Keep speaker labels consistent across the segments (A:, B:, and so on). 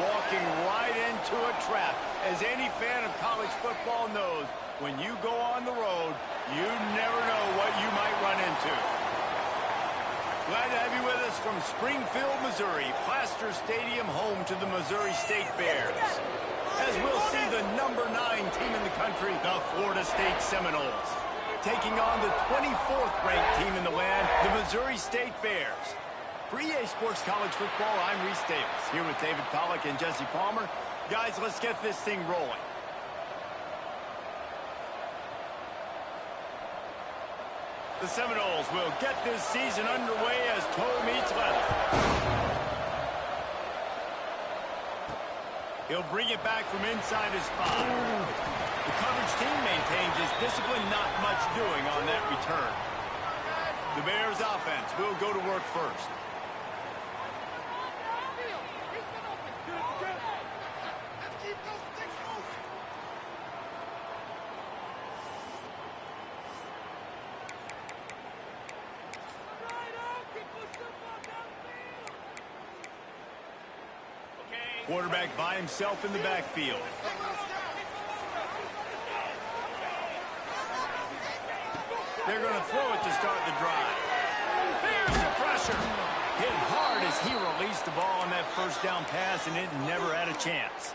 A: walking right into a trap. As any fan of college football knows, when you go on the road, you never know what you might run into. Glad to have you with us from Springfield, Missouri, Plaster Stadium, home to the Missouri State Bears. As we'll see the number 9 team in the country, the Florida State Seminoles, taking on the 24th ranked team in the land, the Missouri State Bears. For EA Sports College Football, I'm Reese Davis, here with David Pollack and Jesse Palmer. Guys, let's get this thing rolling. The Seminoles will get this season underway as toe meets leather. He'll bring it back from inside his 5. The coverage team maintains his discipline, not much doing on that return. The Bears offense will go to work first. Quarterback by himself in the backfield. They're going to throw it to start the drive. There's the pressure. Hit hard as he released the ball on that first down pass, and it never had a chance.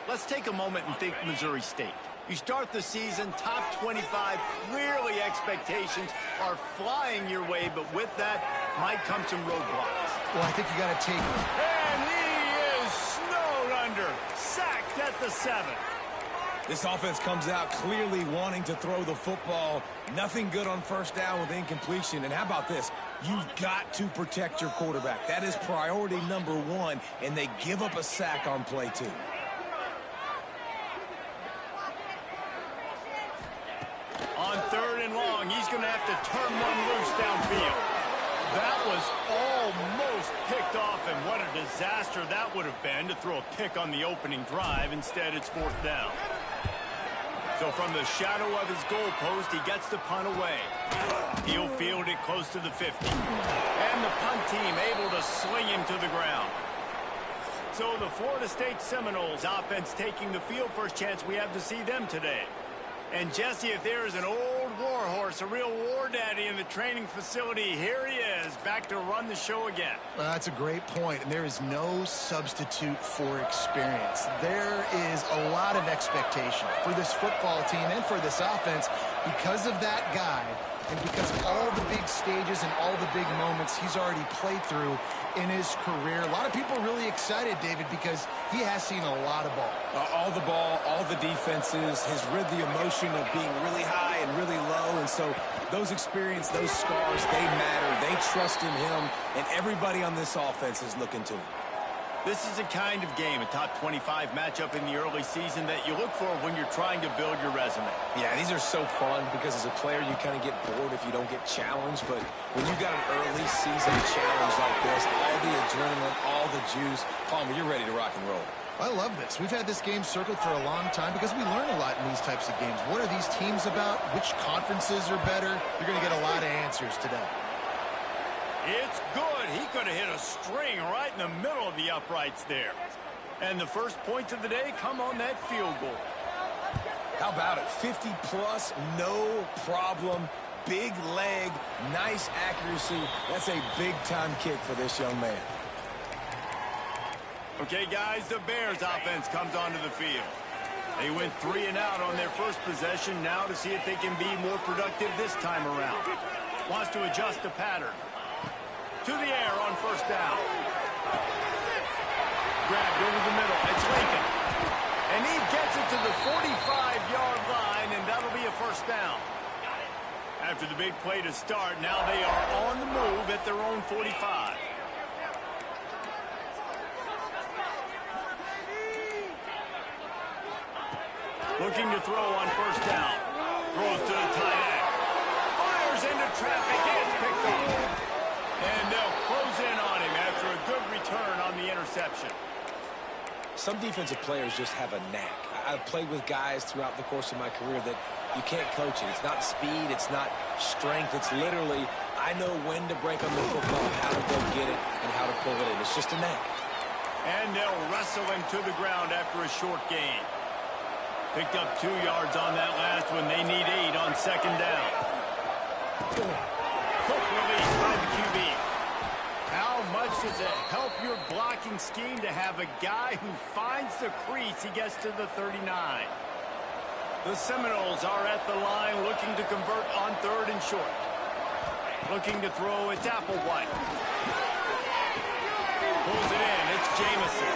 A: Let's take a moment and think Missouri State. You start the season top 25. Clearly expectations are flying your way, but with that might come some roadblocks.
B: Well, I think you got to take it.
A: And he is snowed under. Sacked at the 7.
C: This offense comes out clearly wanting to throw the football. Nothing good on first down with incompletion. And how about this? You've got to protect your quarterback. That is priority number 1, and they give up a sack on play 2.
A: On 3rd and long, he's going to have to turn one loose downfield. That was almost picked off, and what a disaster that would have been to throw a pick on the opening drive. Instead, it's 4th down. So from the shadow of his goalpost, he gets the punt away. He'll field it close to the 50. And the punt team able to sling him to the ground. So the Florida State Seminoles offense taking the field. First chance we have to see them today. And Jesse, if there is an old warhorse, a real war daddy in the training facility, here he is, back to run the show again.
B: Well, that's a great point, and there is no substitute for experience. There is a lot of expectation for this football team and for this offense because of that guy and because of all the big stages and all the big moments he's already played through in his career. A lot of people are really excited, David, because he has seen a lot of ball.
C: All the ball, all the defenses, has rid the emotion of being really high and really low. And so those experience, those scars, they matter. They trust in him, and everybody on this offense is looking to him.
A: This is a kind of game, a top 25 matchup in the early season that you look for when you're trying to build your resume.
C: Yeah, these are so fun because as a player, you kind of get bored if you don't get challenged. But when you got an early season challenge like this, all the adrenaline, all the juice, Palmer, you're ready to rock and roll.
B: I love this. We've had this game circled for a long time because we learn a lot in these types of games. What are these teams about? Which conferences are better? You're going to get a lot of answers today.
A: It's good. He could have hit a string right in the middle of the uprights there. And the first points of the day come on that field goal.
C: How about it? 50-plus, no problem. Big leg, nice accuracy. That's a big-time kick for this young man.
A: Okay, guys, the Bears offense comes onto the field. They went 3 and out on their first possession. Now to see if they can be more productive this time around. Wants to adjust the pattern. To the air on first down. Grabbed over the middle. It's Lincoln. And he gets it to the 45-yard line, and that'll be a first down. After the big play to start, now they are on the move at their own 45. Looking to throw on first down. Throws to the tight end. Fires into traffic. It's picked up. And they'll close in on him after a good return on the interception.
C: Some defensive players just have a knack. I've played with guys throughout the course of my career that you can't coach it. It's not speed. It's not strength. It's literally, I know when to break on the football, how to go get it, and how to pull it in. It's just a knack.
A: And they'll wrestle him to the ground after a short gain. Picked up 2 yards on that last one. They need 8 on second down. Quick release by the QB. How much does it help your blocking scheme to have a guy who finds the crease? He gets to the 39. The Seminoles are at the line looking to convert on 3rd and short. Looking to throw, it's Applewhite. Pulls it in, it's Jamison.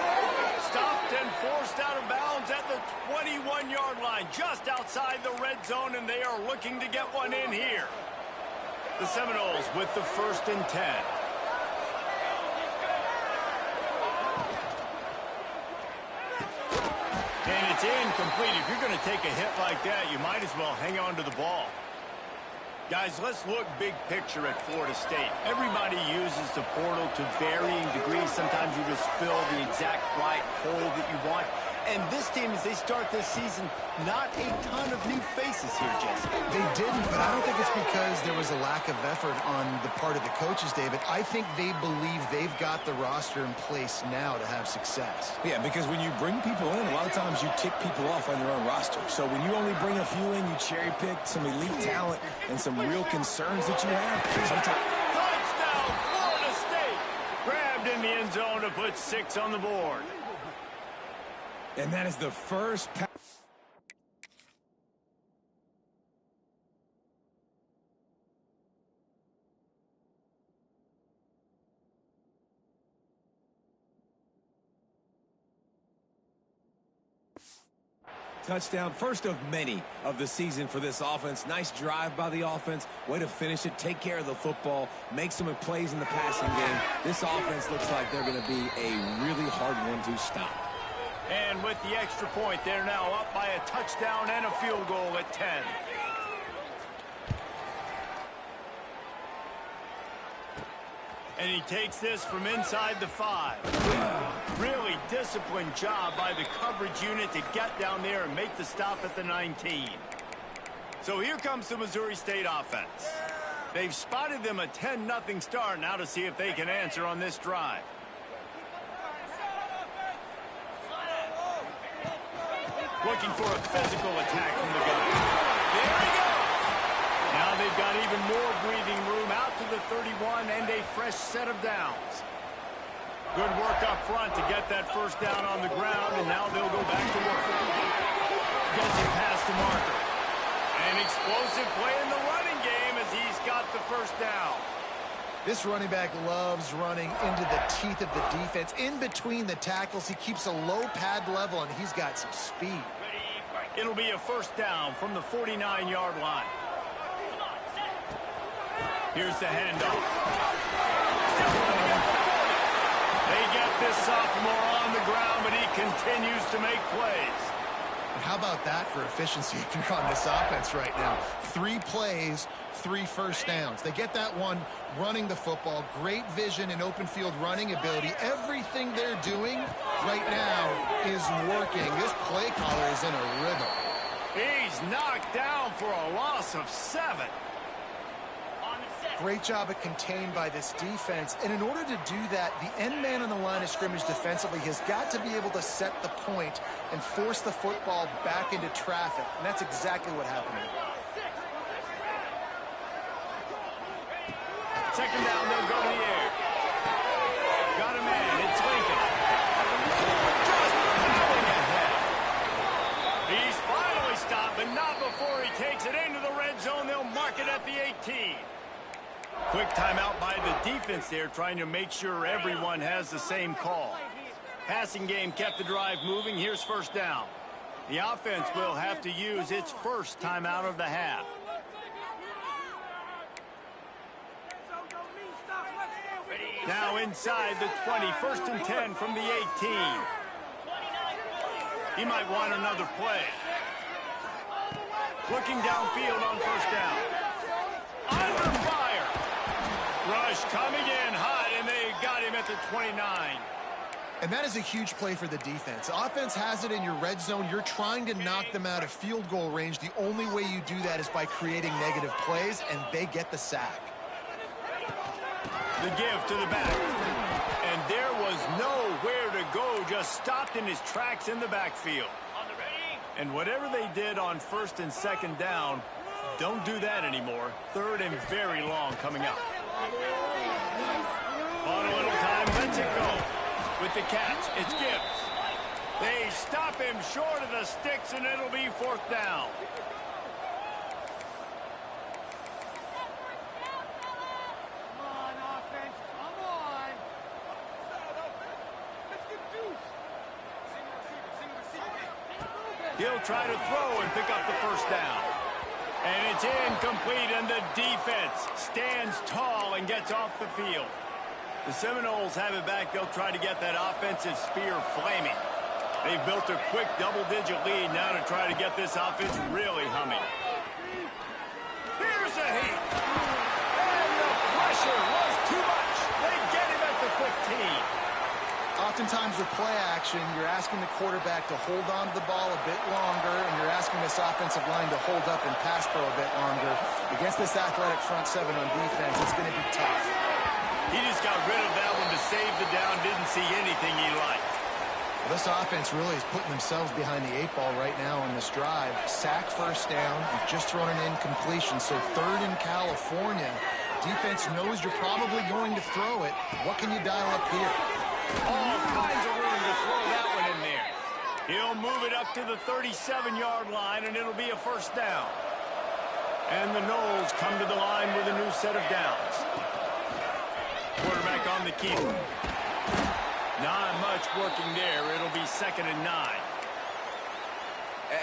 A: Stopped and forced out of bounds at the 21-yard line, just outside the red zone, and they are looking to get one in here. The Seminoles with the 1st and 10. And it's incomplete. If you're going to take a hit like that, you might as well hang on to the ball. Guys, let's look big picture at Florida State. Everybody uses the portal to varying degrees. Sometimes you just fill the exact right hole that you want. And this team, as they start this season, not a ton of new faces here, Jesse.
B: They didn't, but I don't think it's because there was a lack of effort on the part of the coaches, David. I think they believe they've got the roster in place now to have success.
C: Yeah, because when you bring people in, a lot of times you tick people off on your own roster. So when you only bring a few in, you cherry pick some elite talent and some real concerns that you have. Sometimes...
A: Touchdown, Florida State! Grabbed in the end zone to put 6 on the board.
C: And that is the first pass. Touchdown, first of many of the season for this offense. Nice drive by the offense. Way to finish it, take care of the football, make some plays in the passing game. This offense looks like they're going to be a really hard one to stop.
A: And with the extra point, they're now up by a touchdown and a field goal at 10. And he takes this from inside the 5. Really disciplined job by the coverage unit to get down there and make the stop at the 19. So here comes the Missouri State offense. They've spotted them a 10-0 start. Now to see if they can answer on this drive. Looking for a physical attack from the guy. There we go. Now they've got even more breathing room out to the 31 and a fresh set of downs. Good work up front to get that first down on the ground, and now they'll go back to work. Gets it past the marker. An explosive play in the running game as he's got the first down.
B: This running back loves running into the teeth of the defense. In between the tackles, he keeps a low pad level, and he's got some speed.
A: It'll be a first down from the 49-yard line. Here's the handoff. They get this sophomore on the ground, but he continues to make plays.
B: And how about that for efficiency if you're on this offense right now? 3 plays, 3 first downs. They get that one running the football. Great vision and open field running ability. Everything they're doing right now is working. This play caller is in a rhythm.
A: He's knocked down for a loss of 7.
B: Great job at contained by this defense. And in order to do that, the end man on the line of scrimmage defensively has got to be able to set the point and force the football back into traffic. And that's exactly what happened.
A: Second down, they'll go to the air. Got a man, it's Lincoln. Just plowing ahead. He's finally stopped, but not before he takes it into the red zone. They'll mark it at the 18. Quick timeout by the defense there, trying to make sure everyone has the same call. Passing game kept the drive moving. Here's first down. The offense will have to use its first timeout of the half. Now inside the 20, first and 10 from the 18. He might want another play. Looking downfield on first down. Under fire. Rush coming in hot, and they got him at the 29.
B: And that is a huge play for the defense. Offense has it in your red zone. You're trying to knock them out of field goal range. The only way you do that is by creating negative plays, and they get the sack. The give to the back. And there was nowhere to go
A: just stopped in his tracks in the backfield. And whatever they did on first and second down, don't do that anymore. Third and very long coming up. On a little time, lets it go. With the catch, it's Gibbs. They stop him short of the sticks, and it'll be fourth down. He'll try to throw and pick up the first down. And it's incomplete, and the defense stands tall and gets off the field. The Seminoles have it back. They'll try to get that offensive spear flaming. They've built a quick double-digit lead now to try to get this offense really humming. Here's a heat. And the pressure was too much. They get him at the 15.
B: Oftentimes with play action, you're asking the quarterback to hold on to the ball a bit longer, and you're asking this offensive line to hold up and pass pro a bit longer. Against this athletic front seven on defense, it's going to be tough.
A: He just got rid of that one to save the down, didn't see anything he liked.
B: Well, this offense really is putting themselves behind the 8 ball right now on this drive. Sack first down, you've just thrown an incompletion, so third in California. Defense knows you're probably going to throw it. What can you dial up here?
A: All kinds of room to throw that one in there. He'll move it up to the 37-yard line, and it'll be a first down. And the Noles come to the line with a new set of downs. Quarterback on the keeper. Not much working there. It'll be 2nd and 9.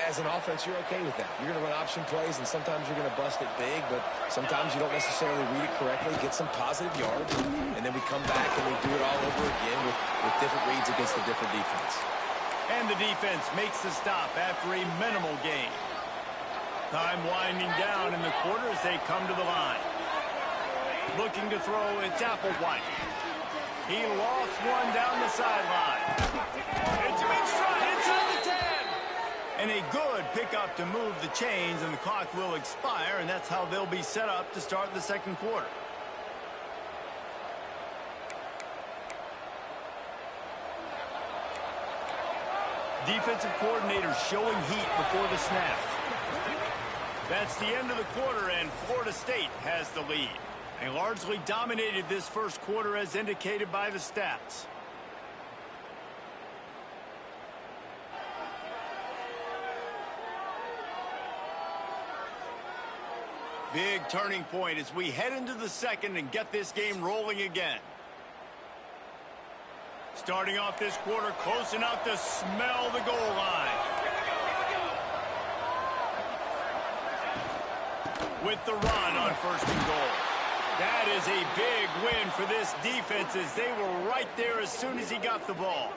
C: As an offense, you're okay with that. You're going to run option plays, and sometimes you're going to bust it big, but sometimes you don't necessarily read it correctly, get some positive yards, and then we come back and we do it all over again with different reads against a different defense.
A: And the defense makes the stop after a minimal gain. Time winding down in the quarter as they come to the line. Looking to throw, it's Applewhite. He lofts one down the sideline. It's a big stride inside the 10. And a good pickup to move the chains, and the clock will expire, and that's how they'll be set up to start the second quarter. Defensive coordinator showing heat before the snap. That's the end of the quarter, and Florida State has the lead. They largely dominated this first quarter as indicated by the stats. Big turning point as we head into the second and get this game rolling again. Starting off this quarter close enough to smell the goal line. With the run on 1st and goal. That is a big win for this defense as they were right there as soon as he got the ball.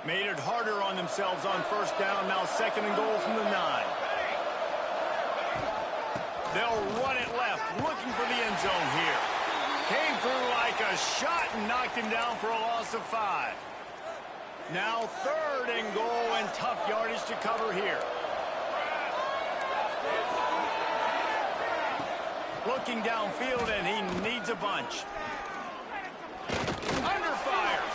A: Made it harder on themselves on 1st down. Now 2nd and goal from the 9. They'll run it left, looking for the end zone here. Came through like a shot and knocked him down for a loss of 5. Now 3rd and goal, and tough yardage to cover here. Looking downfield, and he needs a bunch. Under fire.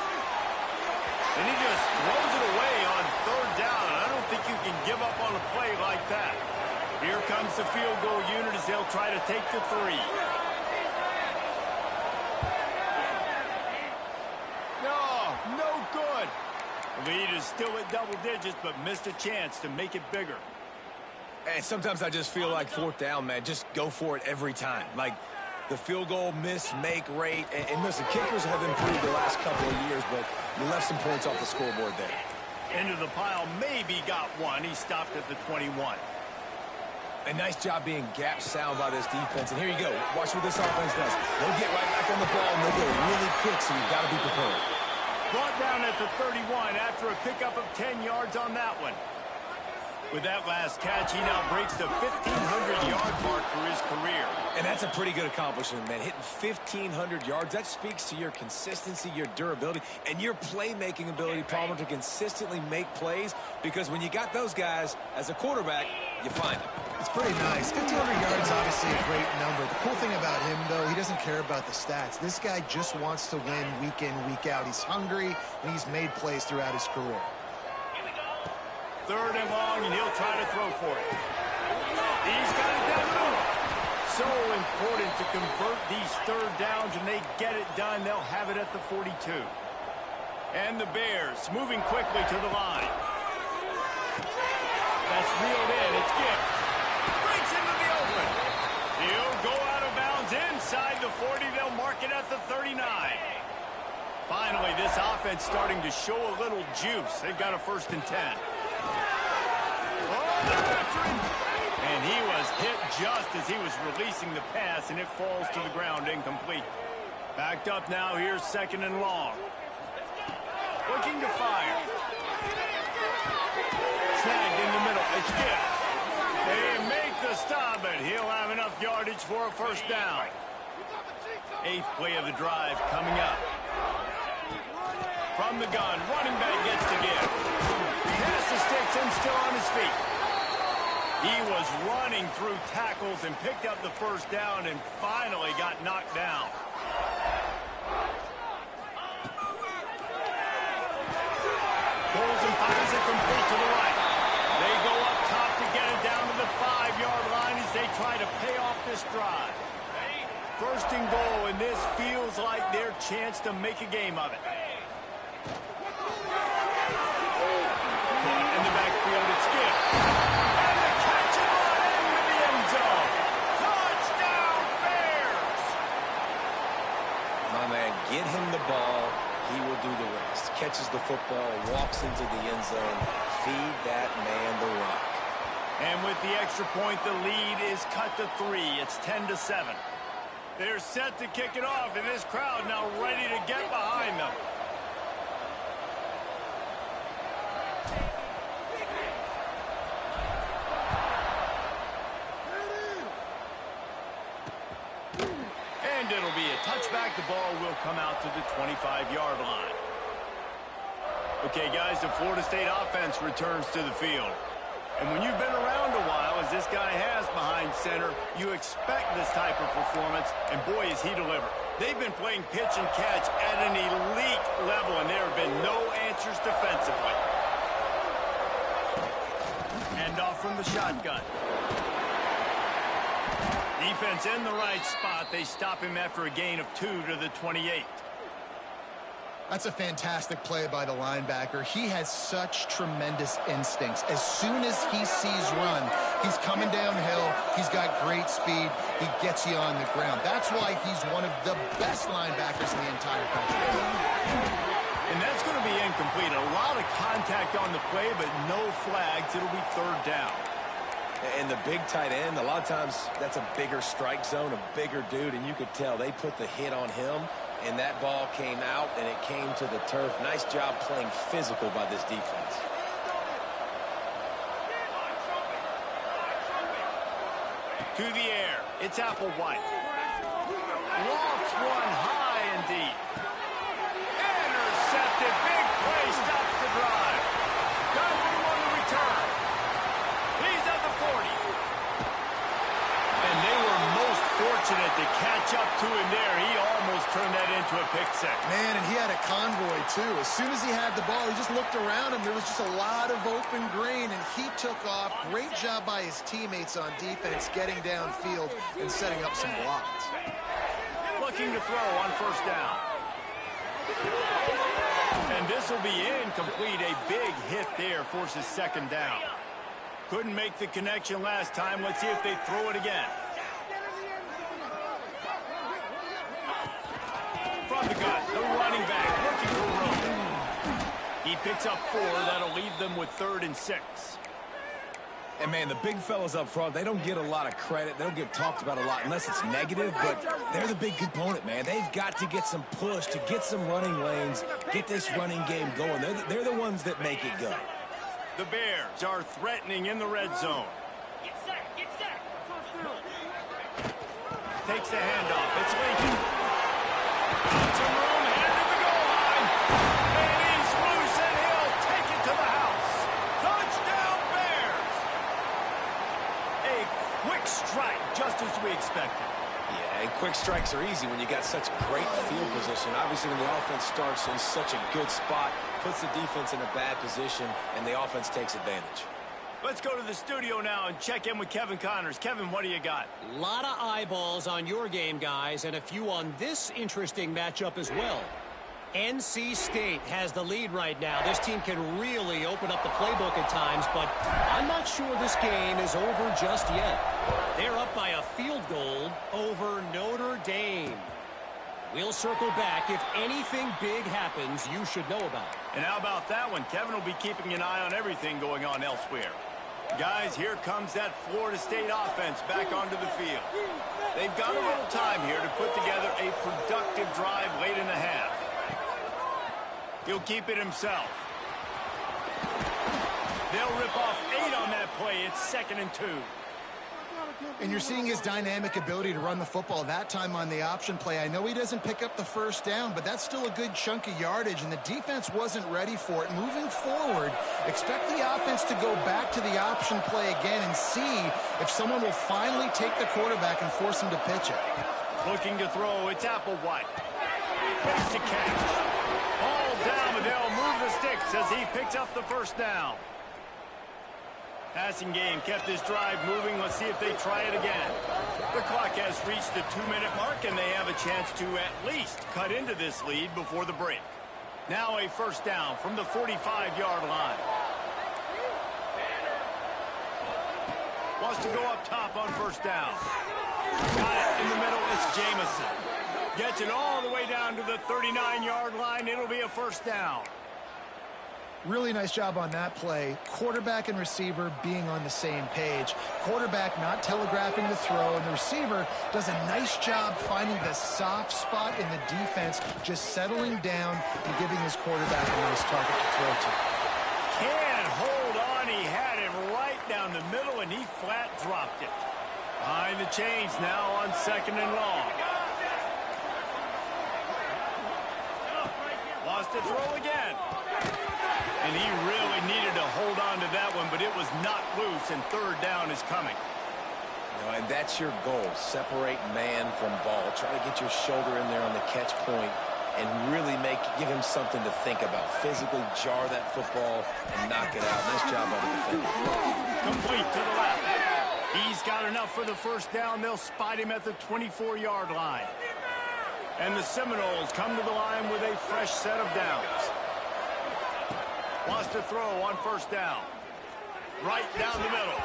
A: And he just throws it away on 3rd down. I don't think you can give up on a play like that. Here comes the field goal unit as they'll try to take the 3. No good. The lead is still at double digits, but missed a chance to make it bigger.
C: And sometimes I just feel like 4th down, man, just go for it every time. Like the field goal miss-make rate. And listen, kickers have improved the last couple of years, but you left some points off the scoreboard there.
A: Into the pile, maybe got one. He stopped at the 21.
C: A nice job being gap sound by this defense. And here you go. Watch what this offense does. They'll get right back on the ball, and they'll go really quick, so you've got to be prepared.
A: Brought down at the 31 after a pickup of 10 yards on that one. With that last catch, he now breaks the 1,500-yard mark for his career.
C: And that's a pretty good accomplishment, man. Hitting 1,500 yards, that speaks to your consistency, your durability, and your playmaking ability, Palmer, to consistently make plays. Because when you got those guys as a quarterback, you find him.
B: It's pretty nice. 1,500 yards, obviously a great number. The cool thing about him, though, he doesn't care about the stats. This guy just wants to win week in, week out. He's hungry, and he's made plays throughout his career.
A: 3rd and long, and he'll try to throw for it. He's got it down the middle. So important to convert these 3rd downs, and they get it done. They'll have it at the 42. And the Bears moving quickly to the line. That's reeled in. It's Gibbs. Breaks into the open. He'll go out of bounds inside the 40. They'll mark it at the 39. Finally, this offense starting to show a little juice. They've got a 1st and 10. Oh, they're after him. And he was hit just as he was releasing the pass, and it falls to the ground incomplete. Backed up now. Here's 2nd and long. Looking to fire. Snagged in the middle. It's Gibbs. They make the stop, but he'll have enough yardage for a 1st down. 8th play of the drive coming up. From the gun, running back gets to Gibbs. Pass the sticks and still on his feet. He was running through tackles and picked up the 1st down and finally got knocked down. Pulls and fires it complete to the right. They go up top to get it down to the 5-yard line as they try to pay off this drive. 1st and goal, and this feels like their chance to make a game of it. Caught in the backfield, it's Gibbs. And the catch and run into the end zone. Touchdown, Bears!
C: My man, get him the ball. He will do the rest. Catches the football, walks into the end zone. Feed that man the rock.
A: And with the extra point, the lead is cut to 3. It's 10-7. They're set to kick it off, and this crowd now ready to get behind them. And it'll be a touchback. The ball will come out to the 25-yard line. Okay, guys, the Florida State offense returns to the field. And when you've been around a while, as this guy has behind center, you expect this type of performance, and boy, is he delivered. They've been playing pitch and catch at an elite level, and there have been no answers defensively. Hand off from the shotgun. Defense in the right spot. They stop him after a gain of 2 to the 28.
B: That's a fantastic play by the linebacker. He has such tremendous instincts. As soon as he sees run, he's coming downhill. He's got great speed. He gets you on the ground. That's why he's one of the best linebackers in the entire country.
A: And that's going to be incomplete. A lot of contact on the play, but no flags. It'll be 3rd down.
C: And the big tight end, a lot of times that's a bigger strike zone, a bigger dude, and you could tell they put the hit on him, and that ball came out, and it came to the turf. Nice job playing physical by this defense.
A: To the air. It's Applewhite. Lofts one high and deep. Intercepted. Big play. Stops the drive. Got room on the return. He's at the 40. And they were most fortunate to catch up to him there. He almost turned that into a pick six.
B: Man, and he had a convoy, too. As soon as he had the ball, he just looked around him. There was just a lot of open green, and he took off. Great job by his teammates on defense, getting downfield and setting up some blocks.
A: Looking to throw on 1st down. And this will be incomplete. A big hit there forces 2nd down. Couldn't make the connection last time. Let's see if they throw it again. From the gun, the running back looking for room. He picks up 4. That'll leave them with 3rd and 6.
C: And, man, the big fellas up front, they don't get a lot of credit. They don't get talked about a lot unless it's negative, but they're the big component, man. They've got to get some push to get some running lanes, get this running game going. They're the ones that make it go.
A: The Bears are threatening in the red zone.
D: Get set, get set.
A: Takes the handoff. It's Lincoln. Got some room, headed to the goal line. And he's loose, and he'll take it to the house. Touchdown, Bears! just as we expected.
C: Yeah, and quick strikes are easy when you got such great field position. Obviously, when the offense starts in such a good spot, puts the defense in a bad position, and the offense takes advantage.
A: Let's go to the studio now and check in with Kevin Connors. Kevin, what do you got?
E: A lot of eyeballs on your game, guys, and a few on this interesting matchup as well. NC State has the lead right now. This team can really open up the playbook at times, but I'm not sure this game is over just yet. They're up by a field goal over Notre Dame. We'll circle back. If anything big happens, you should know about it.
A: And how about that one? Kevin will be keeping an eye on everything going on elsewhere. Guys, here comes that Florida State offense back onto the field. They've got a little time here to put together a productive drive late in the half. He'll keep it himself. They'll rip off 8 on that play. It's 2nd and 2.
B: And you're seeing his dynamic ability to run the football that time on the option play. I know he doesn't pick up the first down, but that's still a good chunk of yardage, and the defense wasn't ready for it. Moving forward, expect the offense to go back to the option play again and see if someone will finally take the quarterback and force him to pitch it.
A: Looking to throw, it's Applewhite. Makes the catch. Ball down, and they'll move the sticks as he picks up the first down. Passing game kept his drive moving. Let's see if they try it again. The clock has reached the 2-minute mark, and they have a chance to at least cut into this lead before the break. Now a first down from the 45-yard line. Wants to go up top on first down. Got it in the middle. It's Jamison. Gets it all the way down to the 39-yard line. It'll be a first down.
B: Really nice job on that play. Quarterback and receiver being on the same page. Quarterback not telegraphing the throw, and the receiver does a nice job finding the soft spot in the defense, just settling down and giving his quarterback a nice target to throw to.
A: Can't hold on. He had him right down the middle, and he flat dropped it. Behind the chains now on 2nd and long. Wants to throw again. And he really needed to hold on to that one, but it was not loose, and 3rd down is coming.
C: And that's your goal. Separate man from ball. Try to get your shoulder in there on the catch point and really give him something to think about. Physically jar that football and knock it out. Nice job by the defender.
A: Complete to the left. He's got enough for the first down. They'll spot him at the 24-yard line. And the Seminoles come to the line with a fresh set of downs. Wants to throw on first down. Right down the middle.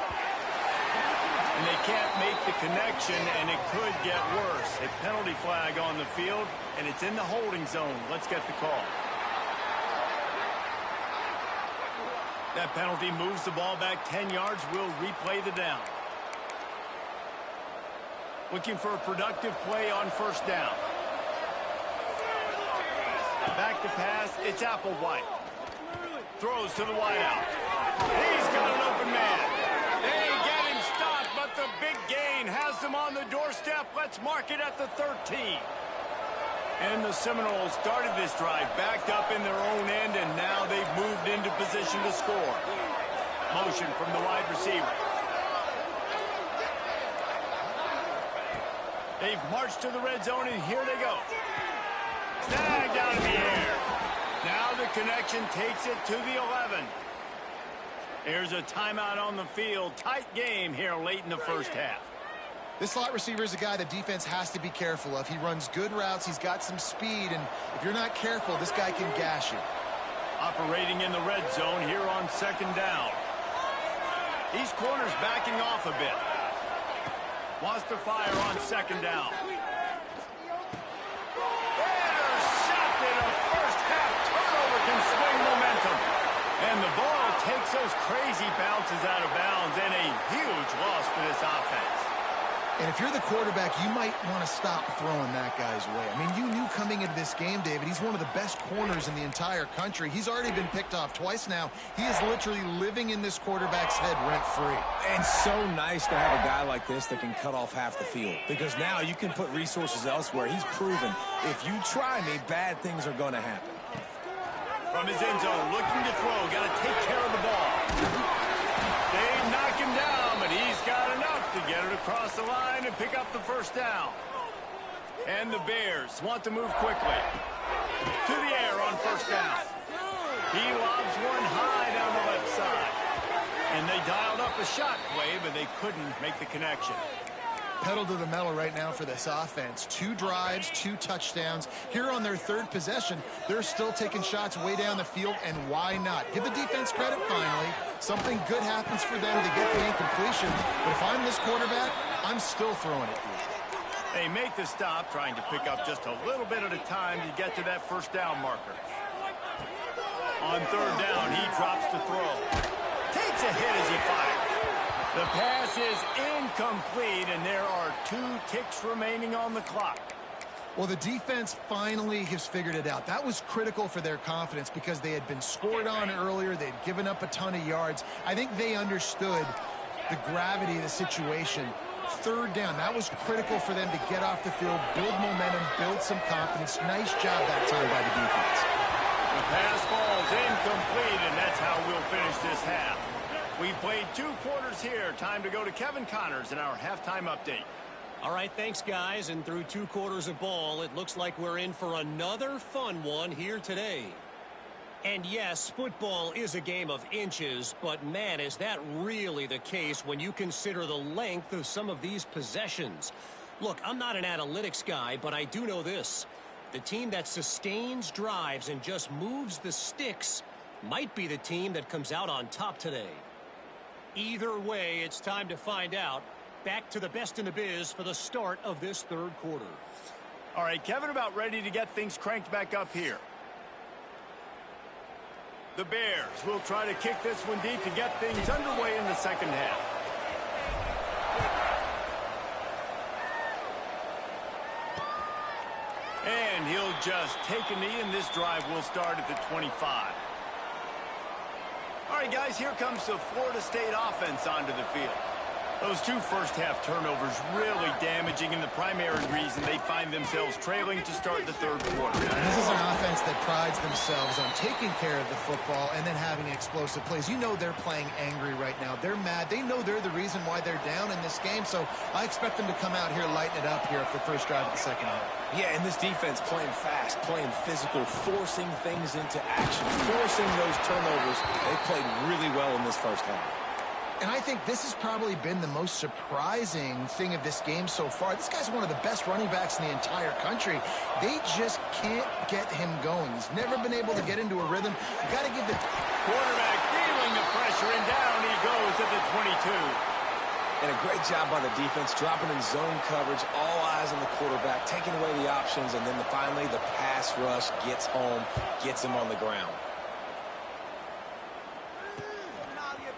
A: And they can't make the connection, and it could get worse. A penalty flag on the field, and it's in the holding zone. Let's get the call. That penalty moves the ball back 10 yards. We'll replay the down. Looking for a productive play on first down. Back to pass. It's Applewhite. Throws to the wideout. He's got an open man. They get him stopped, but the big gain has them on the doorstep. Let's mark it at the 13. And the Seminoles started this drive backed up in their own end, and now they've moved into position to score. Motion from the wide receiver. They've marched to the red zone, and here they go. Snagged out in the air. Now the connection takes it to the 11. There's a timeout on the field. Tight game here late in the first half.
B: This slot receiver is a guy the defense has to be careful of. He runs good routes. He's got some speed, and if you're not careful, this guy can gash you.
A: Operating in the red zone here on 2nd down. These corners backing off a bit. Wants to fire on 2nd down. Intercepted. A first half turnover can swing momentum. And the ball takes those crazy bounces out of bounds, and a huge loss for this offense.
B: And if you're the quarterback, you might want to stop throwing that guy's way. I mean, you knew coming into this game, David, he's one of the best corners in the entire country. He's already been picked off twice now. He is literally living in this quarterback's head rent-free.
C: And so nice to have a guy like this that can cut off half the field, because now you can put resources elsewhere. He's proven if you try me, bad things are going to happen.
A: From his end zone, looking to throw. Got to take care of the ball. They knock him down, but he's got enough to get it across the line and pick up the first down. And the Bears want to move quickly. To the air on first down. He lobs one high down the left side. And they dialed up a shot play, but they couldn't make the connection.
B: Pedal to the metal right now for this offense. 2 drives, 2 touchdowns. Here on their 3rd possession, they're still taking shots way down the field, and why not? Give the defense credit finally. Something good happens for them to get the incompletion. But if I'm this quarterback, I'm still throwing it.
A: They make the stop, trying to pick up just a little bit at a time to get to that first down marker. On 3rd down, he drops to throw. Takes a hit as he fires. The pass is incomplete, and there are 2 ticks remaining on the clock.
B: Well, the defense finally has figured it out. That was critical for their confidence because they had been scored on earlier. They'd given up a ton of yards. I think they understood the gravity of the situation. 3rd down, that was critical for them to get off the field, build momentum, build some confidence. Nice job that time by the defense.
A: The pass falls incomplete, and that's how we'll finish this half. We've played 2 quarters here. Time to go to Kevin Connors in our halftime update.
E: All right, thanks, guys. And through 2 quarters of ball, it looks like we're in for another fun one here today. And yes, football is a game of inches, but man, is that really the case when you consider the length of some of these possessions. Look, I'm not an analytics guy, but I do know this. The team that sustains drives and just moves the sticks might be the team that comes out on top today. Either way, it's time to find out. Back to the best in the biz for the start of this 3rd quarter.
A: All right, Kevin, about ready to get things cranked back up here. The Bears will try to kick this one deep to get things underway in the 2nd half. And he'll just take a knee, and this drive will start at the 25. All right, guys, here comes the Florida State offense onto the field. Those 2 first-half turnovers really damaging, and the primary reason they find themselves trailing to start the 3rd quarter.
B: And this is an offense that prides themselves on taking care of the football and then having explosive plays. You know they're playing angry right now. They're mad. They know they're the reason why they're down in this game, so I expect them to come out here, lighten it up here for the first drive of the 2nd half.
C: Yeah, and this defense playing fast, playing physical, forcing things into action, forcing those turnovers. They played really well in this first half.
B: And I think this has probably been the most surprising thing of this game so far. This guy's one of the best running backs in the entire country. They just can't get him going. He's never been able to get into a rhythm. You got to give the
A: quarterback feeling the pressure, and down he goes at the 22.
C: And a great job by the defense, dropping in zone coverage, all eyes on the quarterback, taking away the options, and then finally the pass rush gets home, gets him on the ground.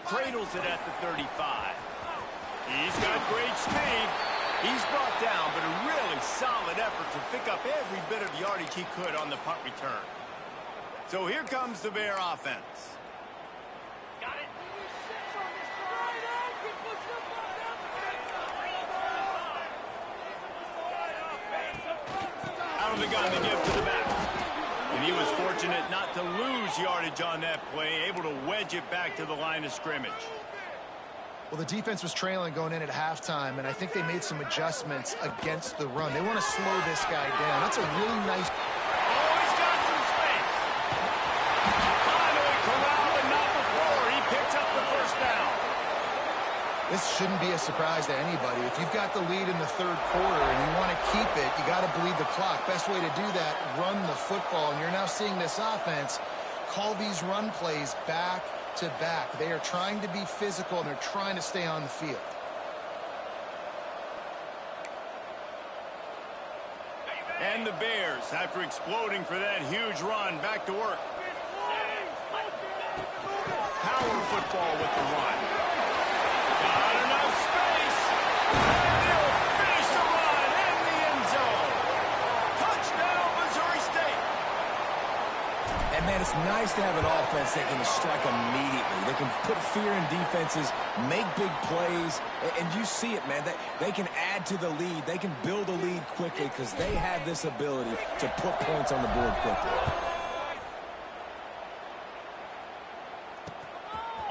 A: Cradles it at the 35. He's got great speed. He's brought down, but a really solid effort to pick up every bit of yardage he could on the punt return. So here comes the Bear offense.
D: Got it.
A: Out of the gun to give to the back. And he was fortunate not to lose yardage on that play, able to wedge it back to the line of scrimmage.
B: Well, the defense was trailing going in at halftime, and I think they made some adjustments against the run. They want to slow this guy down. That's a really nice...
A: Oh, he's got some space. Finally corralled, but not before. He picks up the first down.
B: This shouldn't be a surprise to anybody. If you've got the lead in the 3rd quarter and you want to keep it, you got to bleed the clock. Best way to do that, run the football. And you're now seeing this offense call these run plays back to back. They are trying to be physical, and they're trying to stay on the field.
A: And the Bears, after exploding for that huge run, back to work. Power football with the run. Got enough space. And they'll finish the run in the end zone. Touchdown, Missouri State.
C: And, man, it's nice to have an offense that can strike immediately. They can put fear in defenses, make big plays, and you see it, man. They can add to the lead. They can build a lead quickly because they have this ability to put points on the board quickly.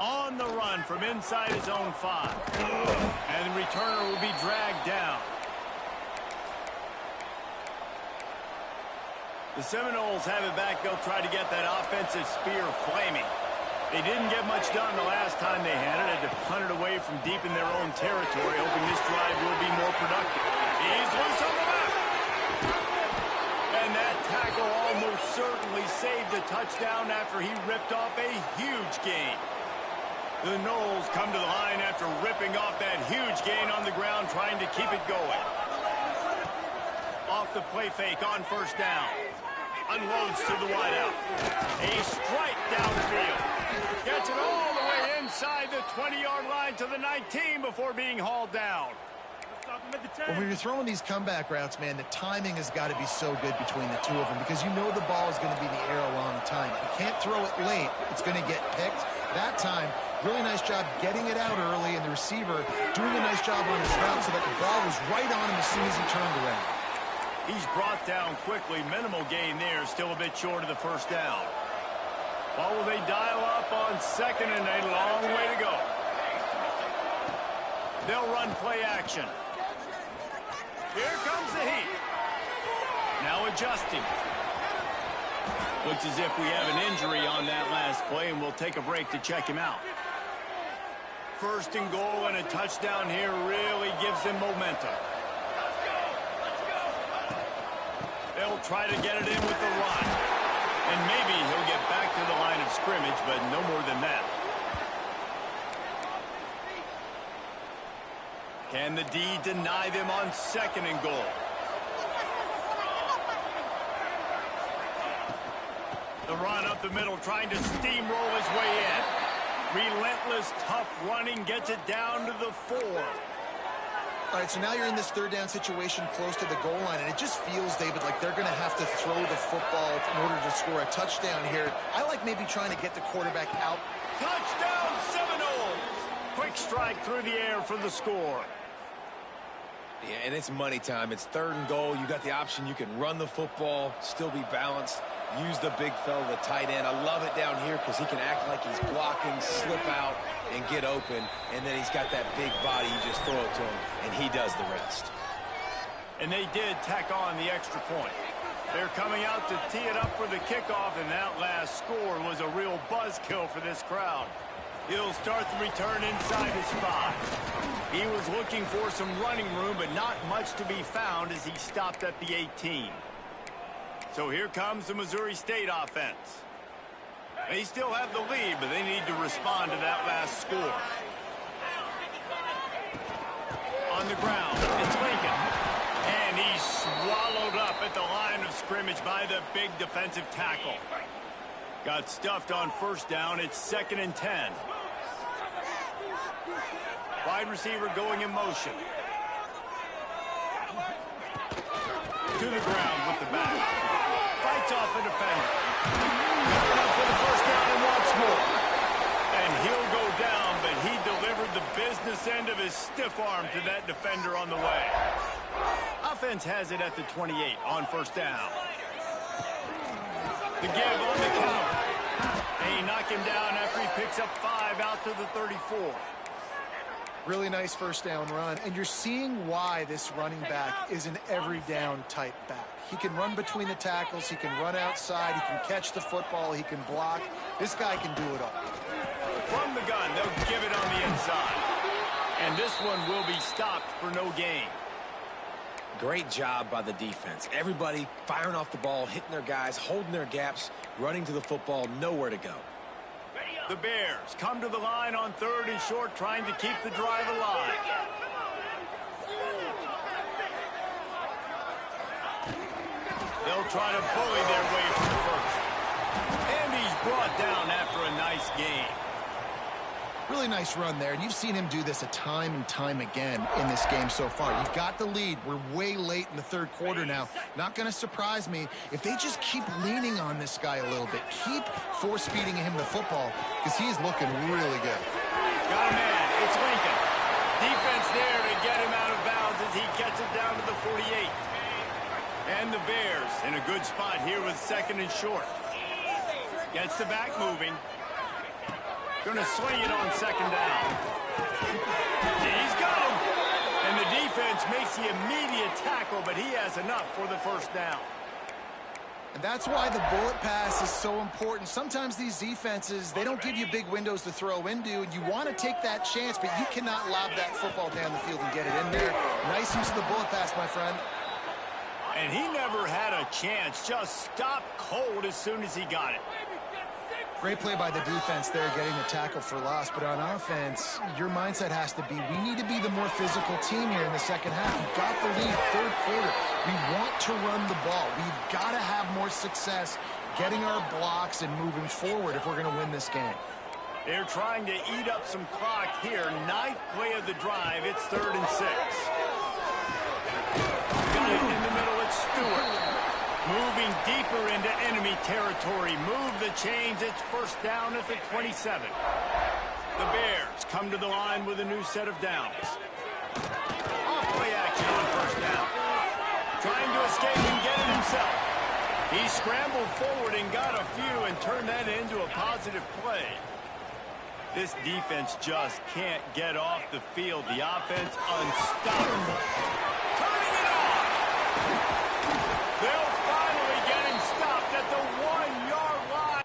A: On on the run from inside his own 5. And the returner will be dragged down. The Seminoles have it back. They'll try to get that offensive spear flaming. They didn't get much done the last time they had it. Had to punt it away from deep in their own territory, hoping this drive will be more productive. He's loose on the left. And that tackle almost certainly saved a touchdown after he ripped off a huge gain. The Noles come to the line after ripping off that huge gain on the ground, trying to keep it going. Off the play fake on first down. Unloads to the wideout. A strike downfield. Gets it all the way inside the 20-yard line to the 19 before being hauled down.
B: When you're throwing these comeback routes, man, the timing has got to be so good between the two of them because you know the ball is going to be in the air a long time. You can't throw it late. It's going to get picked. That time, really nice job getting it out early, and the receiver doing a nice job on his route so that the ball was right on him as soon as he turned around.
A: He's brought down quickly. Minimal gain there. Still a bit short of the first down. Well, will they dial up on second and a long way to go? They'll run play action. Here comes the heat. Now adjusting. Looks as if we have an injury on that last play, and we'll take a break to check him out. First and goal and a touchdown here really gives them momentum. They'll try to get it in with the run. And maybe he'll get back to the line of scrimmage, but no more than that. Can the D deny them on second and goal? The run up the middle, trying to steamroll his way in. Relentless, tough running, gets it down to the 4.
B: All right, so now you're in this third down situation close to the goal line, and it just feels, David, like they're going to have to throw the football in order to score a touchdown here. I like maybe trying to get the quarterback out.
A: Touchdown, Seminoles! Quick strike through the air for the score.
C: Yeah, and it's money time. It's third and goal. You got the option. You can run the football, still be balanced, use the big fella, the tight end. I love it down here because he can act like he's blocking, slip out, and get open. And then he's got that big body. You just throw it to him, and he does the rest.
A: And they did tack on the extra point. They're coming out to tee it up for the kickoff, and that last score was a real buzzkill for this crowd. He'll start the return inside his 5. He was looking for some running room, but not much to be found as he stopped at the 18. So here comes the Missouri State offense. They still have the lead, but they need to respond to that last score. On the ground, it's Lincoln. And he's swallowed up at the line of scrimmage by the big defensive tackle. Got stuffed on first down. It's 2nd and 10. Wide receiver going in motion. To the ground with the back. Fights off a defender. Coming up for the first down and once more. And he'll go down, but he delivered the business end of his stiff arm to that defender on the way. Offense has it at the 28 on first down. The give on the counter. And he knocked him down after he picks up 5 out to the 34.
B: Really nice first down run, and you're seeing why this running back is an every down type back. He can run between the tackles, he can run outside, he can catch the football, he can block. This guy can do it all.
A: From the gun, they'll give it on the inside. And this one will be stopped for no gain.
C: Great job by the defense. Everybody firing off the ball, hitting their guys, holding their gaps, running to the football, nowhere to go.
A: The Bears come to the line on 3rd and short, trying to keep the drive alive. They'll try to bully their way from the first. And he's brought down after a nice gain.
B: Really nice run there, and you've seen him do this a time and time again in this game so far. You've got the lead. We're way late in the third quarter now. Not going to surprise me if they just keep leaning on this guy a little bit. Keep force-feeding him the football because he's looking really good.
A: Got a man. It's Lincoln. Defense there to get him out of bounds as he gets it down to the 48. And the Bears in a good spot here with 2nd and short. Gets the back moving. Going to swing it on second down. He's got him. And the defense makes the immediate tackle, but he has enough for the first down.
B: And that's why the bullet pass is so important. Sometimes these defenses, they don't give you big windows to throw into, and you want to take that chance, but you cannot lob that football down the field and get it in there. Nice use of the bullet pass, my friend.
A: And he never had a chance. Just stopped cold as soon as he got it.
B: Great play by the defense there, getting the tackle for loss. But on offense, your mindset has to be, we need to be the more physical team here in the second half. We've got the lead, third quarter. We want to run the ball. We've got to have more success getting our blocks and moving forward if we're going to win this game.
A: They're trying to eat up some clock here. Ninth play of the drive. It's 3rd and 6. Got it in the middle. It's Stewart. Moving deeper into enemy territory. Move the chains. It's first down at the 27. The Bears come to the line with a new set of downs. Off-play action on first down. Trying to escape and get it himself. He scrambled forward and got a few and turned that into a positive play. This defense just can't get off the field. The offense unstoppable. Turning it on. They'll finally get him stopped at the 1-yard line.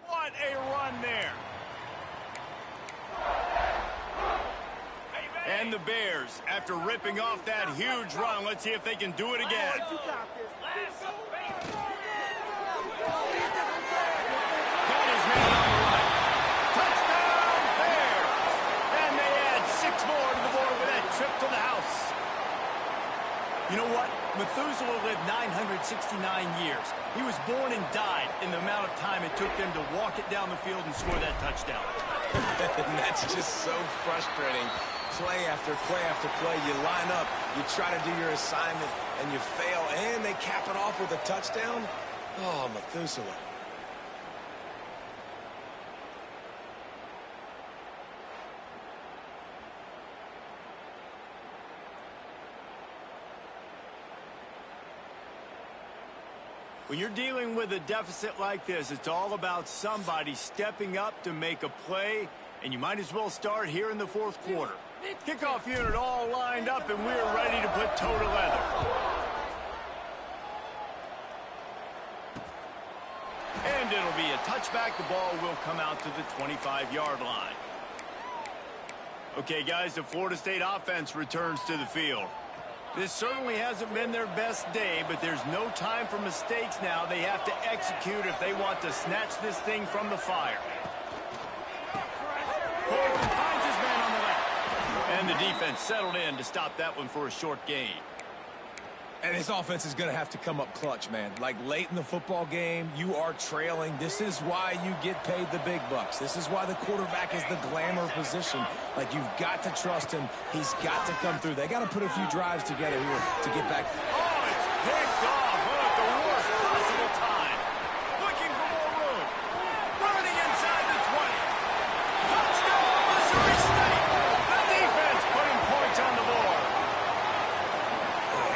A: What a run there. And the Bears, after ripping off that huge run, let's see if they can do it again. Got his man on the right. Touchdown, Bears. And they add 6 more to the board with that trip to the house. You know what? Methuselah lived 969 years. He was born and died in the amount of time it took them to walk it down the field and score that touchdown.
C: And that's just so frustrating. Play after play after play, you line up, you try to do your assignment, and you fail, and they cap it off with a touchdown? Oh, Methuselah.
A: When you're dealing with a deficit like this, it's all about somebody stepping up to make a play, and you might as well start here in the fourth quarter. Kickoff unit all lined up, and we're ready to put toe to leather. And it'll be a touchback. The ball will come out to the 25-yard line. Okay, guys, the Florida State offense returns to the field. This certainly hasn't been their best day, but there's no time for mistakes now. They have to execute if they want to snatch this thing from the fire. Portland finds his man on the left. And the defense settled in to stop that one for a short gain.
C: And this offense is going to have to come up clutch, man. Like late in the football game, you are trailing. This is why you get paid the big bucks. This is why the quarterback is the glamour position. Like, you've got to trust him. He's got to come through. They got to put a few drives together here to get back.
A: Oh, it's picked off at the worst possible time. Looking for more room. Running inside the 20. Touchdown, Missouri State. The defense putting points on the board.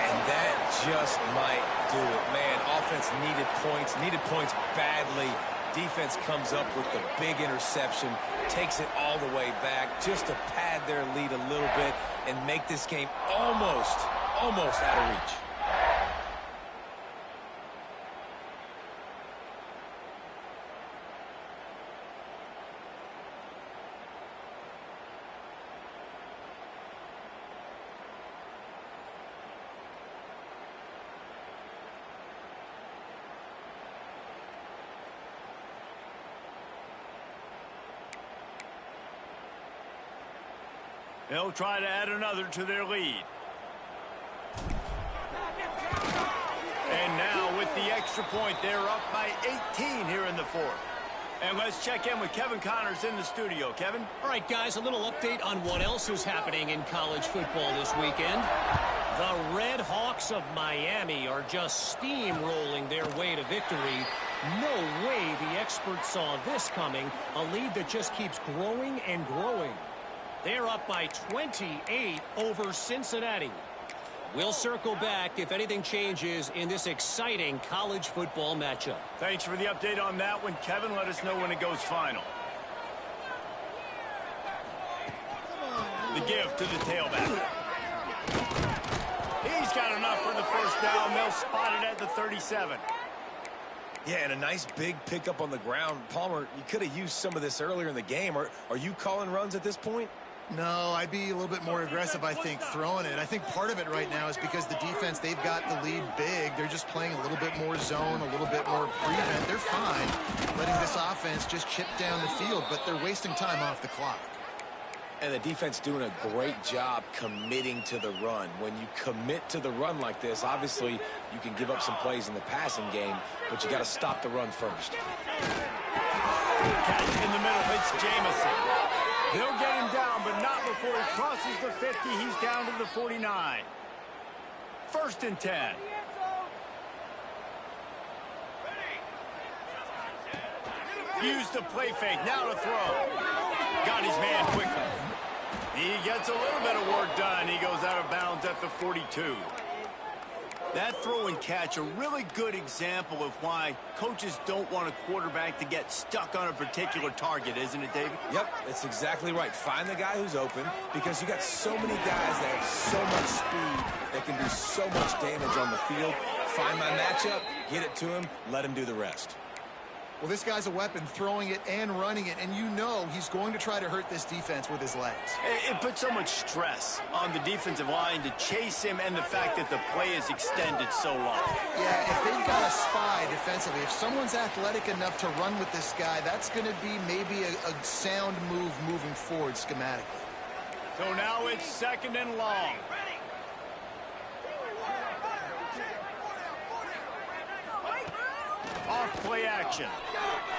C: And that just might do it. Man, offense needed points badly. Defense comes up with the big interception, takes it all the way back just to pad their lead a little bit and make this game almost out of reach.
A: They'll try to add another to their lead. And now with the extra point, they're up by 18 here in the fourth. And let's check in with Kevin Connors in the studio. Kevin?
E: All right, guys, a little update on what else is happening in college football this weekend. The Red Hawks of Miami are just steamrolling their way to victory. No way the experts saw this coming. A lead that just keeps growing and growing. They're up by 28 over Cincinnati. We'll circle back if anything changes in this exciting college football matchup.
A: Thanks for the update on that one, Kevin. Let us know when it goes final. The give to the tailback. He's got enough for the first down. They'll spot it at the 37.
C: Yeah, and a nice big pickup on the ground. Palmer, you could have used some of this earlier in the game. Are you calling runs at this point?
B: No, I'd be a little bit more aggressive, I think, throwing it. I think part of it right now is because the defense, they've got the lead big. They're just playing a little bit more zone, a little bit more prevent. They're fine letting this offense just chip down the field, but they're wasting time off the clock.
C: And the defense doing a great job committing to the run. When you commit to the run like this, obviously you can give up some plays in the passing game, but you got to stop the run first.
A: Catch in the middle, it's Jamison. They'll get him down, but not before he crosses the 50. He's down to the 49. 1st and 10. Use the play fake. Now to throw. Got his man quickly. He gets a little bit of work done. He goes out of bounds at the 42. That throw and catch, a really good example of why coaches don't want a quarterback to get stuck on a particular target, isn't it, David?
C: Yep, that's exactly right. Find the guy who's open, because you got so many guys that have so much speed that can do so much damage on the field. Find my matchup, get it to him, let him do the rest.
B: Well, this guy's a weapon, throwing it and running it, and you know he's going to try to hurt this defense with his legs.
A: It puts so much stress on the defensive line to chase him, and the fact that the play is extended so long.
B: Yeah, if they've got a spy defensively, if someone's athletic enough to run with this guy, that's going to be maybe a sound move moving forward schematically.
A: So now it's 2nd and long. Off play action.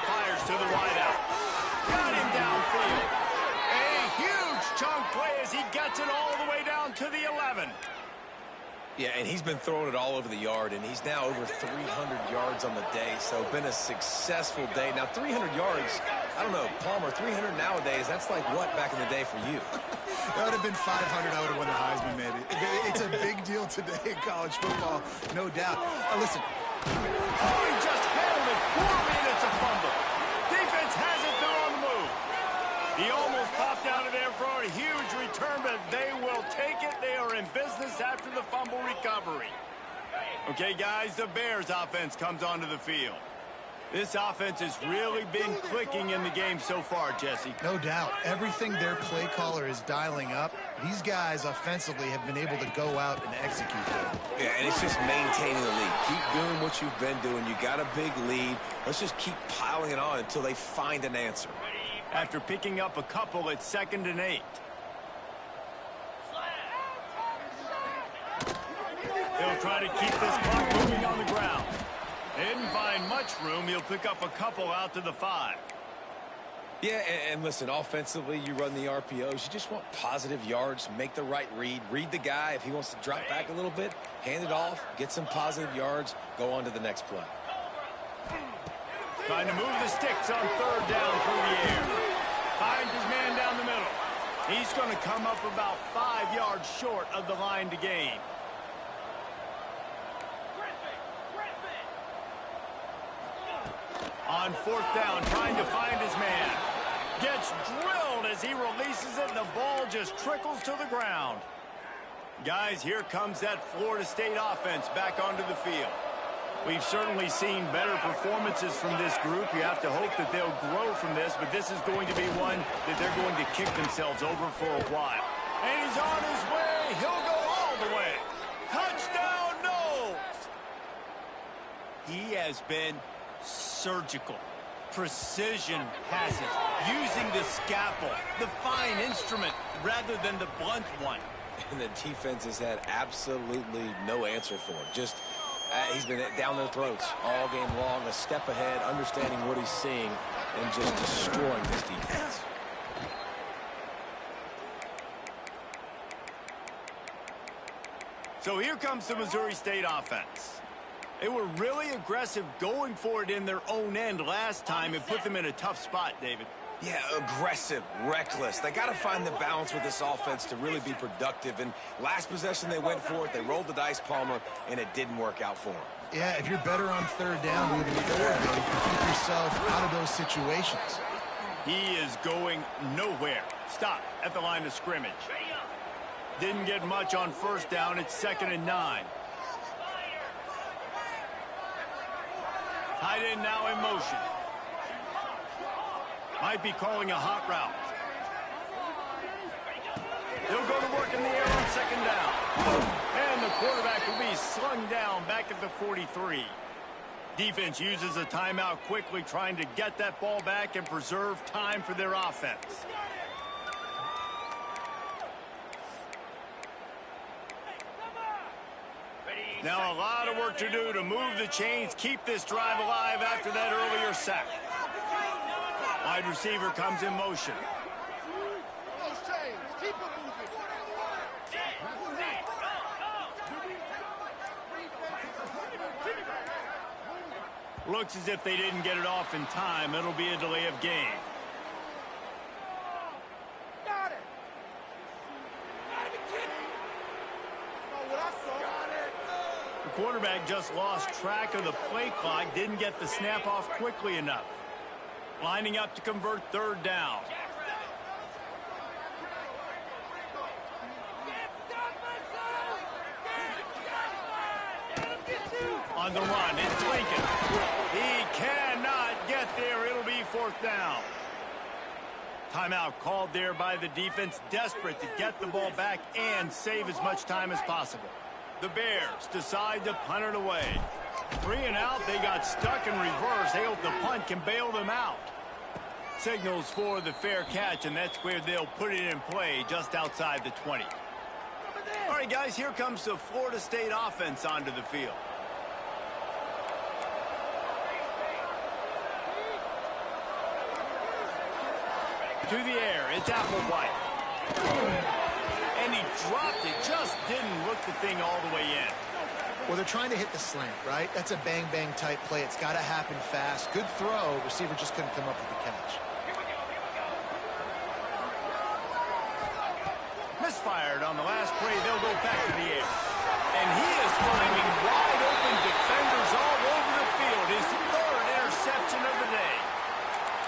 A: Fires to the wideout. Got him downfield. A huge chunk play as he gets it all the way down to the 11.
C: Yeah, and he's been throwing it all over the yard, and he's now over 300 yards on the day, so been a successful day. Now, 300 yards, I don't know, Palmer, 300 nowadays, that's like what back in the day for you?
B: That would have been 500. I would have won the Heisman, maybe. It's a big deal today in college football, no doubt. Listen,
A: Oh, he just handled it poorly, and it's a fumble. Defense has it. They're on the move. He almost popped out of there for a huge return, but they will take it. They are in business after the fumble recovery. Okay, guys, the Bears offense comes onto the field. This offense has really been clicking in the game so far, Jesse.
B: No doubt. Everything their play caller is dialing up, these guys offensively have been able to go out and execute them.
C: Yeah, and it's just maintaining the lead. Keep doing what you've been doing. You got a big lead. Let's just keep piling it on until they find an answer.
A: After picking up a couple, it's 2nd and 8. They'll try to keep this clock moving on the ground. They didn't find much room. He'll pick up a couple out to the 5.
C: Yeah, and listen, offensively, you run the RPOs. You just want positive yards, make the right read the guy. If he wants to drop back a little bit, hand it off, get some positive yards, go on to the next play.
A: Trying to move the sticks on 3rd down through the air. Finds his man down the middle. He's going to come up about 5 yards short of the line to gain. On 4th down, trying to find his man. Gets drilled as he releases it, and the ball just trickles to the ground. Guys, here comes that Florida State offense back onto the field. We've certainly seen better performances from this group. You have to hope that they'll grow from this, but this is going to be one that they're going to kick themselves over for a while. And he's on his way. He'll go all the way. Touchdown, Knowles! He has been surgical. Precision passes. Using the scalpel, the fine instrument, rather than the blunt one.
C: And the defense has had absolutely no answer for it. Just, he's been down their throats all game long, a step ahead, understanding what he's seeing, and just destroying this defense.
A: So here comes the Missouri State offense. They were really aggressive going for it in their own end last time and put them in a tough spot, David.
C: Yeah, aggressive, reckless. They got to find the balance with this offense to really be productive. And last possession they went for it, they rolled the dice, Palmer, and it didn't work out for them.
B: Yeah, if you're better on 3rd down moving forward, though, you can keep yourself out of those situations.
A: He is going nowhere. Stop at the line of scrimmage. Didn't get much on 1st down. It's 2nd and 9. Tight end now in motion. Might be calling a hot route. He'll go to work in the air on 2nd down. And the quarterback will be slung down back at the 43. Defense uses a timeout quickly, trying to get that ball back and preserve time for their offense. Now a lot of work to do to move the chains, keep this drive alive after that earlier sack. Wide receiver comes in motion. Looks as if they didn't get it off in time. It'll be a delay of game. The quarterback just lost track of the play clock, didn't get the snap off quickly enough. Lining up to convert 3rd down. On the run, it's Lincoln. He cannot get there. It'll be 4th down. Timeout called there by the defense, desperate to get the ball back and save as much time as possible. The Bears decide to punt it away. 3 and out, they got stuck in reverse. They hope the punt can bail them out. Signals for the fair catch, and that's where they'll put it in play just outside the 20. All right, guys, here comes the Florida State offense onto the field. To the air, it's Applewhite. And he dropped it, just didn't look the thing all the way in.
B: Well, they're trying to hit the slant, right? That's a bang-bang type play. It's got to happen fast. Good throw. Receiver just couldn't come up with the catch.
A: Misfired on the last play. They'll go back to the air. And he is finding wide open defenders all over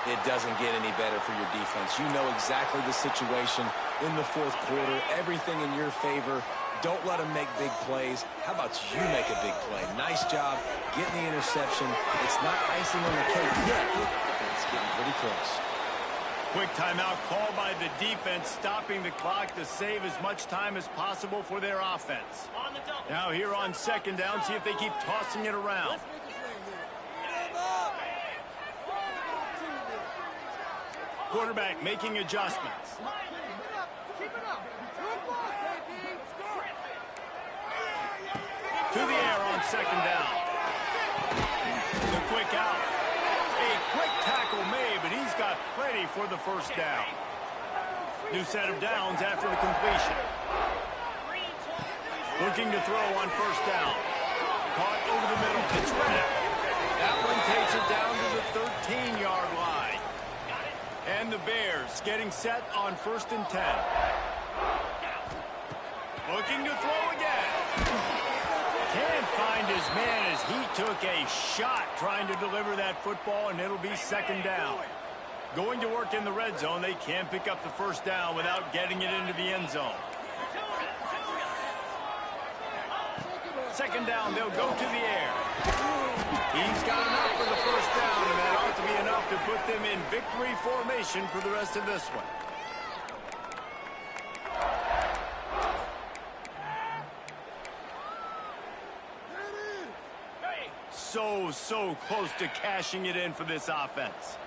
C: It doesn't get any better for your defense. You know exactly the situation in the fourth quarter, everything in your favor. Don't let them make big plays. How about you make a big play? Nice job getting the interception. It's not icing on the cake yet, but it's getting pretty close.
A: Quick timeout called by the defense, stopping the clock to save as much time as possible for their offense. Now here on second down, see if they keep tossing it around. Quarterback making adjustments. To the air on second down. The quick out. A quick tackle made, but he's got plenty for the first down. New set of downs after the completion. Looking to throw on first down. Caught over the middle. It's Reddick. That one takes it down to the 13-yard line. And the Bears getting set on 1st and 10. Looking to throw again. Can't find his man as he took a shot trying to deliver that football, and it'll be second down. Going to work in the red zone. They can't pick up the first down without getting it into the end zone. Second down, they'll go to the air. He's got enough for the first down, and that ought to be enough to put them in victory formation for the rest of this one. So close to cashing it in for this offense.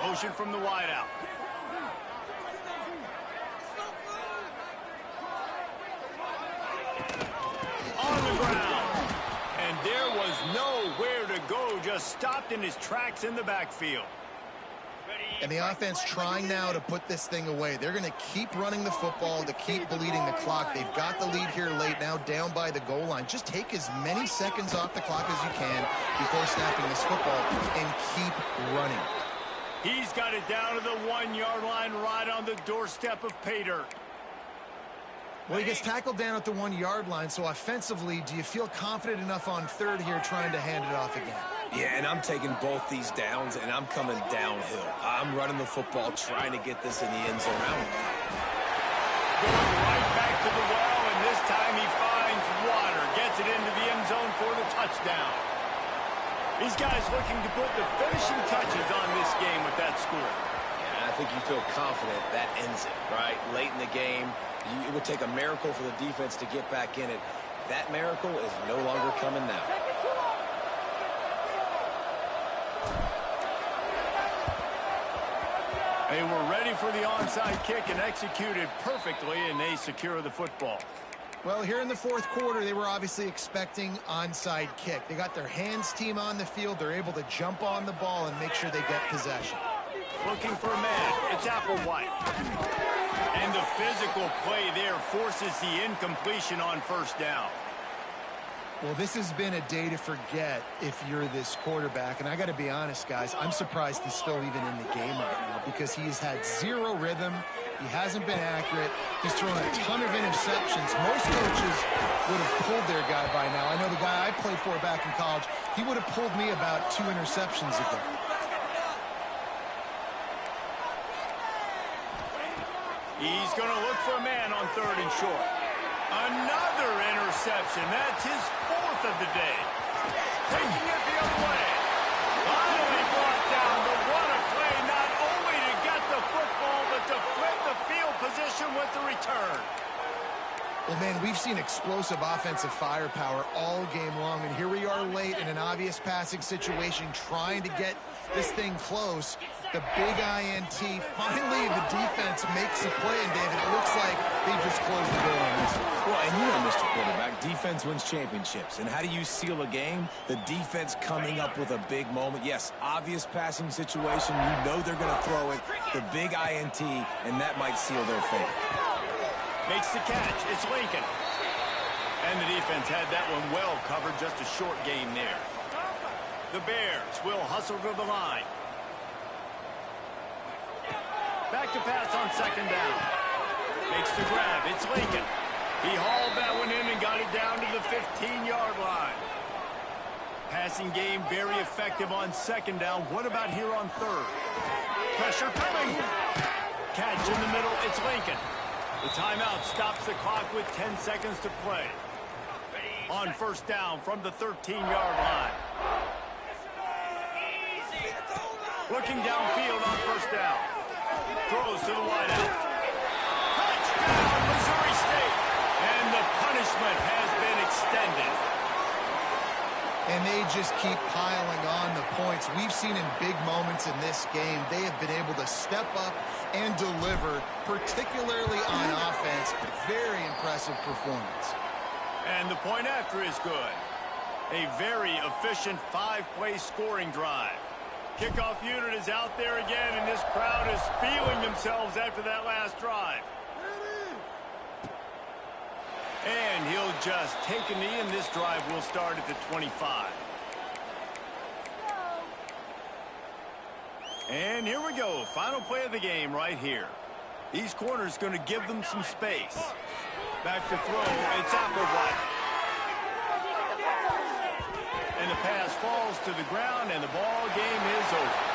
A: Motion from the wideout. On the ground. And there was nowhere to go, just stopped in his tracks in the backfield.
B: And the offense trying now to put this thing away. They're going to keep running the football to keep bleeding the clock. They've got the lead here late, now down by the goal line. Just take as many seconds off the clock as you can before snapping this football and keep running.
A: He's got it down to the 1-yard line, right on the doorstep of pay dirt.
B: Well, he gets tackled down at the 1-yard line, so offensively, do you feel confident enough on third here trying to hand it off again?
C: Yeah, and I'm taking both these downs, and I'm coming downhill. I'm running the football, trying to get this in the end zone.
A: Going right back to the well, and this time he finds water. Gets it into the end zone for the touchdown. These guys looking to put the finishing touches on this game with that score.
C: Yeah, I think you feel confident that ends it, right? Late in the game, it would take a miracle for the defense to get back in it. That miracle is no longer coming now.
A: They were ready for the onside kick and executed perfectly, and they secure the football.
B: Well, here in the fourth quarter, they were obviously expecting onside kick. They got their hands team on the field. They're able to jump on the ball and make sure they get possession.
A: Looking for a man. It's Applewhite. And the physical play there forces the incompletion on first down.
B: Well, this has been a day to forget if you're this quarterback. And I got to be honest, guys, I'm surprised he's still even in the game right now because he's had zero rhythm. He hasn't been accurate. He's thrown a ton of interceptions. Most coaches would have pulled their guy by now. I know the guy I played for back in college, he would have pulled me about 2 interceptions ago.
A: He's going to look for a man on third and short. Another interception. That's his 4th of the day. Taking it the other way. Finally brought down. The what a play, not only to get the football, but to flip the field position with the return.
B: Well, man, we've seen explosive offensive firepower all game long, and here we are late in an obvious passing situation trying to get this thing close. The big INT. Finally, the defense makes a play, and David, it looks like they just closed the door on this one.
C: Well, and you know, Mr. Quarterback, defense wins championships. And how do you seal a game? The defense coming up with a big moment. Yes, obvious passing situation. You know they're going to throw it. The big INT, and that might seal their fate.
A: Makes the catch. It's Lincoln. And the defense had that one well covered. Just a short game there. The Bears will hustle to the line. Back to pass on second down. Makes the grab. It's Lincoln. He hauled that one in and got it down to the 15-yard line. Passing game very effective on second down. What about here on third? Pressure coming. Catch in the middle. It's Lincoln. The timeout stops the clock with 10 seconds to play. On first down from the 13-yard line. Looking downfield on first down. Throws to the wideout. Touchdown, Missouri State. And the punishment has been extended.
B: And they just keep piling on the points. We've seen in big moments in this game, they have been able to step up and deliver, particularly on offense. Very impressive performance.
A: And the point after is good. A very efficient 5-play scoring drive. Kickoff unit is out there again, and this crowd is feeling themselves after that last drive. And he'll just take a knee, and this drive will start at the 25. And here we go. Final play of the game right here. These corners going to give them some space. Back to throw. It's Applewhite. And the pass falls to the ground, and the ball game is over.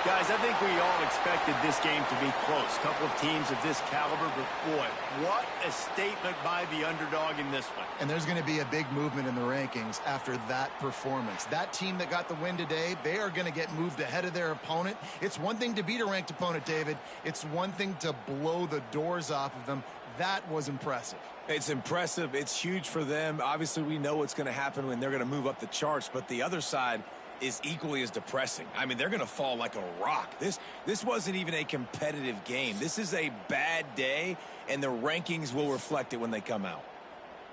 A: Guys, I think we all expected this game to be close. A couple of teams of this caliber, but boy, what a statement by the underdog in this one.
B: And there's going to be a big movement in the rankings after that performance. That team that got the win today, they are going to get moved ahead of their opponent. It's one thing to beat a ranked opponent, David. It's one thing to blow the doors off of them. That was impressive.
C: It's impressive. It's huge for them. Obviously, we know what's going to happen when they're going to move up the charts, but the other side is equally as depressing. I mean, they're going to fall like a rock. This wasn't even a competitive game. This is a bad day, and the rankings will reflect it when they come out.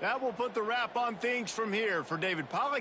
A: That will put the wrap on things from here. For David Pollack